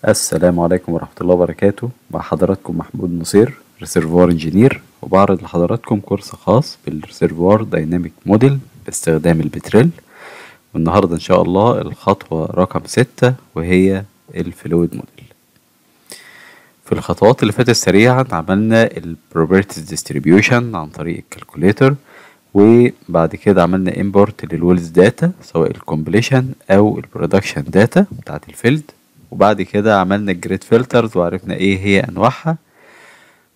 السلام عليكم ورحمة الله وبركاته. مع حضراتكم محمود نصير، ريسيرفوار انجينير، وبعرض لحضراتكم كورس خاص بالريسيرفوار دايناميك موديل باستخدام البتريل. والنهاردة ان شاء الله الخطوة رقم 6 وهي الفلويد موديل. في الخطوات اللي فاتت سريعا عملنا البروبرتيز ديستريبيوشن عن طريق الكالكوليتر، وبعد كده عملنا امبورت للويلز داتا سواء الكومبليشن او البرودكشن داتا بتاعت الفيلد، وبعد كده عملنا الجريد فلترز وعرفنا ايه هي انواعها،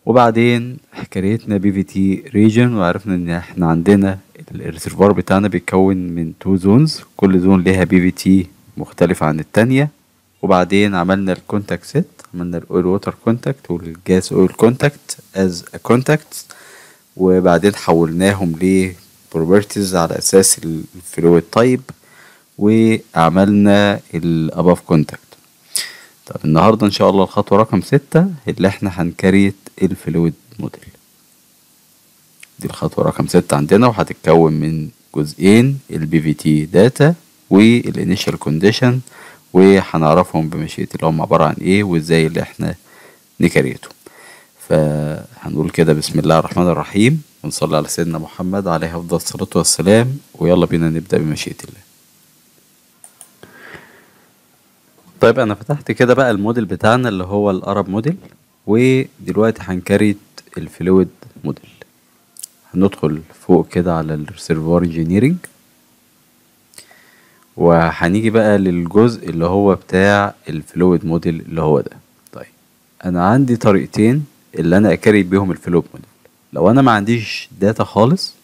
وبعدين كريتنا بي في تي ريجن وعرفنا ان احنا عندنا الريسيرفوار بتاعنا بيتكون من 2 زونز، كل زون ليها بي في تي مختلفة عن التانية. وبعدين عملنا الكونتاكت سيت، عملنا الاويل ووتر كونتاكت والجاس اويل كونتاكت از ا كونتاكت، وبعدين حولناهم ل properties على اساس الفلويد تايب، وعملنا الاباف كونتاكت. طب النهاردة ان شاء الله الخطوة رقم 6 اللي احنا هنكريت الفلويد موديل. دي الخطوة رقم 6 عندنا، وهتتكون من جزئين: البي في تي داتا والانيشال كونديشن، وهنعرفهم بمشيئة الله هم عبارة عن ايه وازاي اللي احنا نكريته. فهنقول كده بسم الله الرحمن الرحيم، ونصلي على سيدنا محمد عليه افضل الصلاة والسلام، ويلا بينا نبدأ بمشيئة الله. طيب انا فتحت كده بقى الموديل بتاعنا اللي هو الارب موديل، ودلوقتي هنكريت الفلويد موديل. هندخل فوق كده على الريسيرفوار انجينيرنج، وهنيجي بقى للجزء اللي هو بتاع الفلويد موديل اللي هو ده. طيب انا عندي طريقتين اللي انا اكريت بيهم الفلويد موديل. لو انا ما عنديش داتا خالص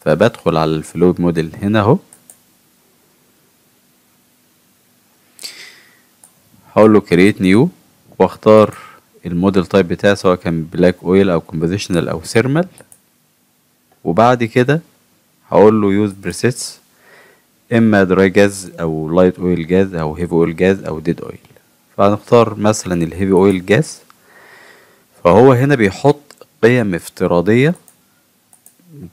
فبدخل على الفلويد موديل هنا اهو، هقول له create new، واختار الموديل تايب بتاعي سواء كان بلاك اويل او كومبوزيشنال او ثيرمال، وبعد كده هقول له يوز بريسيتس، اما دراي جاز او لايت اويل جاز او هيفي اويل جاز او ديد اويل. فهنختار مثلا الهيفي اويل جاز. فهو هنا بيحط قيم افتراضية،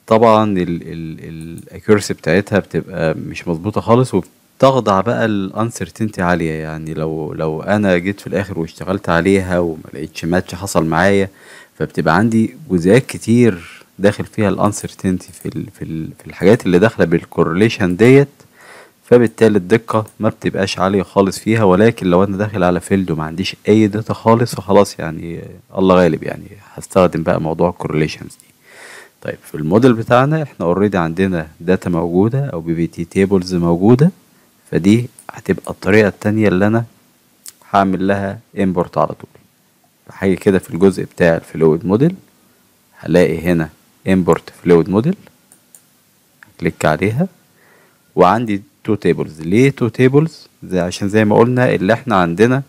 طبعا الاكيورسي بتاعتها بتبقى مش مظبوطة خالص، وبتخضع بقى الانسرتينتي عالية. يعني لو انا جيت في الاخر واشتغلت عليها وما لقيتش ماتش حصل معايا، فبتبقى عندي جزئيات كتير داخل فيها الانسرتينتي في الحاجات اللي داخله بالكورليشن ديت، فبالتالي الدقة ما بتبقاش عالية خالص فيها. ولكن لو انا داخل على فيلد وما عنديش اي داتا خالص فخلاص يعني الله غالب، يعني هستخدم بقى موضوع الكورليشنز دي. طيب في الموديل بتاعنا احنا اوريدي عندنا داتا موجودة او بي في تي تيبلز موجودة، فدي هتبقى الطريقة التانية اللي انا هعمل لها امبورت على طول. فحاجة كده في الجزء بتاع الفلويد موديل هلاقي هنا امبورت فلويد موديل، كليك عليها، وعندي تو تيبلز. ليه تو تيبلز؟ عشان زي ما قلنا اللي احنا عندنا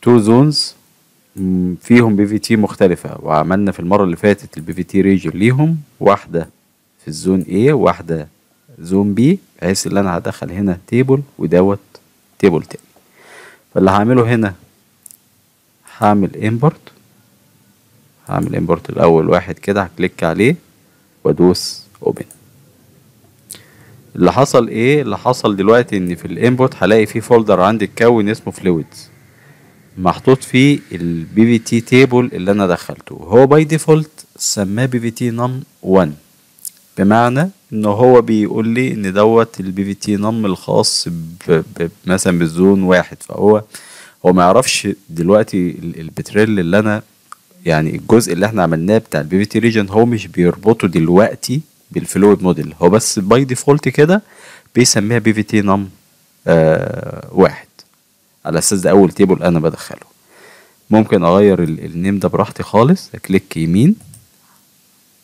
تو زونز فيهم بي في تي مختلفة، وعملنا في المرة اللي فاتت البي في تي ريجن ليهم، واحدة في الزون A وواحدة زون B، بحيث اللي انا هدخل هنا تيبل ودوت تيبل تاني. فاللي هعمله هنا هعمل امبورت الاول واحد كده، هكليك عليه وادوس اوبن. اللي حصل ايه؟ اللي حصل دلوقتي ان في الانبوت هلاقي فيه فولدر عندي اتكون اسمه فلويدز، محطوط فيه البي في تي تيبل اللي انا دخلته. هو باي ديفولت سماه بي في تي نم 1، بمعنى انه هو بيقول لي ان دوت البي في تي نم الخاص مثلا بالزون واحد. فهو ما يعرفش دلوقتي البتريل اللي انا يعني الجزء اللي احنا عملناه بتاع البي في تي ريجن هو مش بيربطه دلوقتي بالفلويد موديل، هو بس باي ديفولت كده بيسميها بي في تي نم واحد، على اساس ده اول تيبل انا بدخله. ممكن اغير النيم ده براحتي خالص، اكليك يمين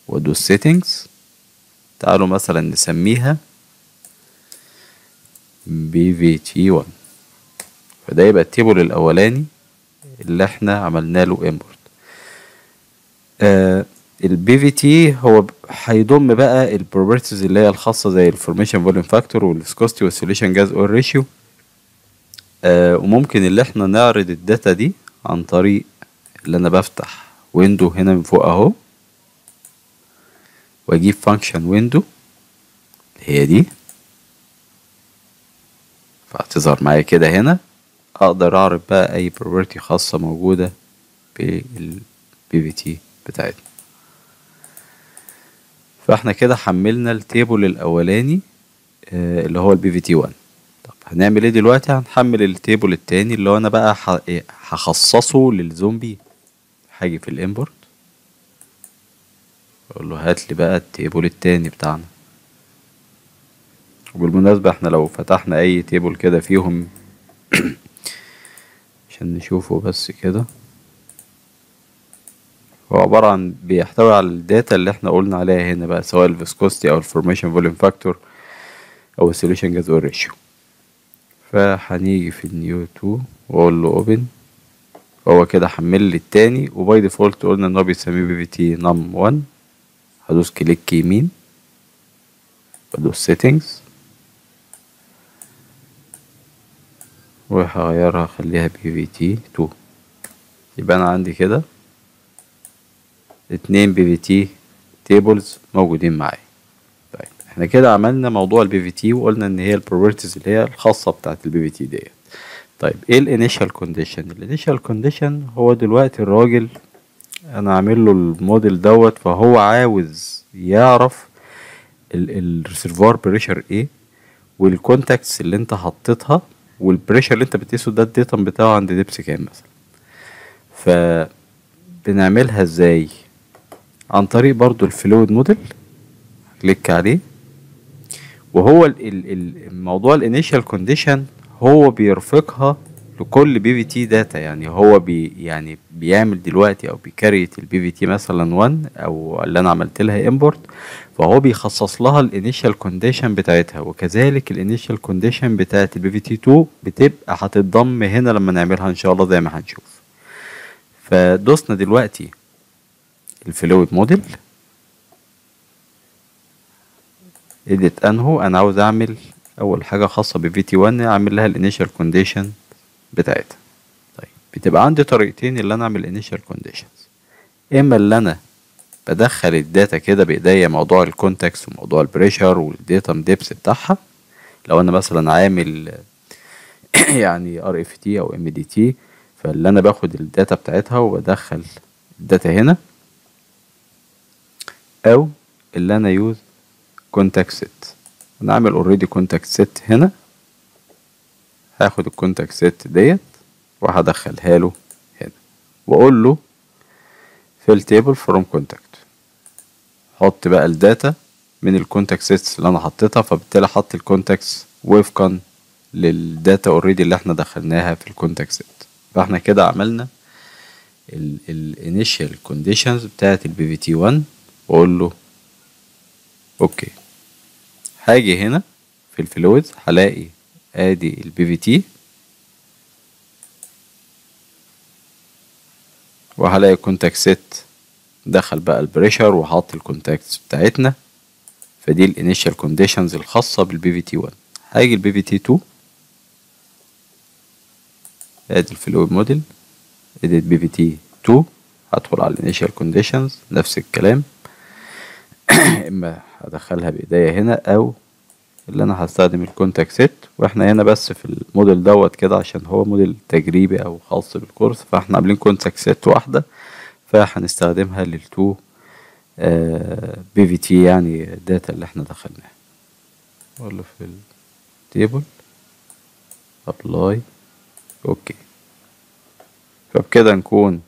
وادوس سيتنجز. تعالوا مثلا نسميها بي في تي 1، فده يبقى التيبل الاولاني اللي احنا عملنا له امبورت. البي في تي هو هيضم بقى البروبرتيز اللي هي الخاصه زي الفورميشن فوليوم فاكتور والفيسكوستي والسوليوشن جاز اويل ريشيو. وممكن اللي احنا نعرض الداتا دي عن طريق اللي انا بفتح ويندو هنا من فوق اهو، واجيب فانكشن ويندو هي دي، فهتظهر معايا كده هنا. اقدر اعرض بقى اي بروبرتي خاصة موجودة بالبي في تي بتاعتنا. فاحنا كده حملنا التيبل الاولاني اللي هو البي في تي 1. طب هنعمل ايه دلوقتي؟ هنحمل التيبل التاني اللي هو انا بقى هخصصه للزومبي. هاجي في الامبورت اقول له هات لي بقى التيبل التاني بتاعنا. وبالمناسبة احنا لو فتحنا اي تيبل كده فيهم عشان نشوفه بس كده، هو عبارة عن بيحتوي على الداتا اللي احنا قلنا عليها هنا بقى، سواء الفيسكوستي او الفورميشن فوليوم فاكتور او السوليوشن جاز ريشيو. فهنيجي في النيو 2 واقول له اوبن. هو كده حمل لي التاني، وباي ديفولت قلنا ان هو بيسميه بي في تي نم 1. هدوس كليك يمين بدوس سيتنجز وهغيرها اخليها بي في تي 2. يبقى انا عندي كده 2 بي في تي تيبلز موجودين معايا. طيب احنا كده عملنا موضوع البي في تي وقلنا ان هي البروبرتيز اللي هي الخاصة بتاعت البي في تي ديت. طيب ايه الانيشال كونديشن؟ الانيشال كونديشن هو دلوقتي الراجل انا عامل له الموديل دوت، فهو عاوز يعرف الريسيرفوار بريشر ايه، والكونتاكتس اللي انت حطيتها، والبريشر اللي انت بتقيسه ده الديتم بتاعه عند دبس كام مثلا. فبنعملها ازاي؟ عن طريق برضو الفلويد موديل. كليك عليه، وهو الموضوع الانيشال كونديشن هو بيرفقها لكل بي في تي داتا. يعني هو يعني بيعمل دلوقتي او بيكريت البي في تي مثلا 1 او اللي انا عملت لها امبورت، فهو بيخصص لها الانيشال كونديشن بتاعتها، وكذلك الانيشال كونديشن بتاعت البي في تي 2 بتبقى هتتضم هنا لما نعملها ان شاء الله زي ما هنشوف. فدوسنا دلوقتي الفلويد موديل اديت انهو. انا عاوز اعمل اول حاجه خاصه بفي تي 1 اعمل لها الانيشال كونديشن بتاعتها. طيب بتبقى عندي طريقتين اللي انا اعمل الانيشال كونديشنز. اما اللي انا بدخل الداتا كده بايديا، موضوع الكونتكست وموضوع البريشر والديتم ديبس بتاعها. لو انا مثلا عامل يعني ار اف تي او ام دي تي، فاللي انا باخد الداتا بتاعتها وبدخل الداتا هنا، او اللي انا يوز كونتاكت سيت. انا عامل اوريدي كونتاكت سيت هنا، هاخد الكونتاكت سيت ديت وهدخلها له هنا واقول له في التيبل فروم كونتاكت حط بقى الداتا من الكونتاكت سيتس اللي انا حطيتها. فبالتالي حط الكونتاكتس وفقا للداتا اوريدي اللي احنا دخلناها في الكونتاكت سيت. فاحنا كده عملنا الانيشال كونديشنز بتاعت البي في تي 1 واقول له اوكي. هاجي هنا في الفلويدز هلاقي ادي البي في تي، وهلاقي كونتاكت سيت دخل بقى البريشر وحط الكونتاكتس بتاعتنا. فدي الانيشال كونديشنز الخاصه بالبي في تي 1. هاجي البي في تي 2 ادي الفلويد موديل اديت بي في تي 2، هدخل على الانيشال كونديشنز نفس الكلام. اما هدخلها بايديا هنا او اللي انا هستخدم الكونتاكت سيت. واحنا هنا بس في الموديل دوت كده عشان هو موديل تجريبي او خاص بالكورس، فاحنا عاملين كونتاكت سيت واحده فهنستخدمها للتو بي في تي يعني الداتا اللي احنا دخلناها. اقول له في التيبل ابلاي اوكي. فبكده نكون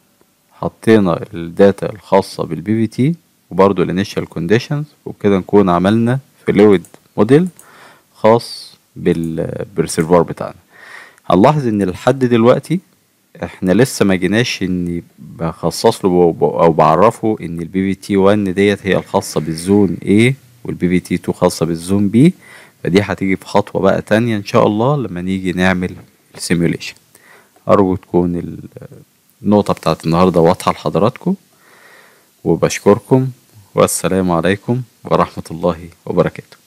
حطينا الداتا الخاصه بالبي في تي وبرضو الانيشال كونديشنز، وبكده نكون عملنا فلويد موديل خاص بالريسيرفوار بتاعنا. هنلاحظ ان لحد دلوقتي احنا لسه ما جيناش اني بخصص له او بعرفه ان البي في تي 1 ديت هي الخاصه بالزون A والبي في تي 2 خاصه بالزون B. فدي هتيجي في خطوه بقى تانية ان شاء الله لما نيجي نعمل السيميوليشن. ارجو تكون النقطه بتاعت النهارده واضحه لحضراتكم، وبشكركم والسلام عليكم ورحمه الله وبركاته.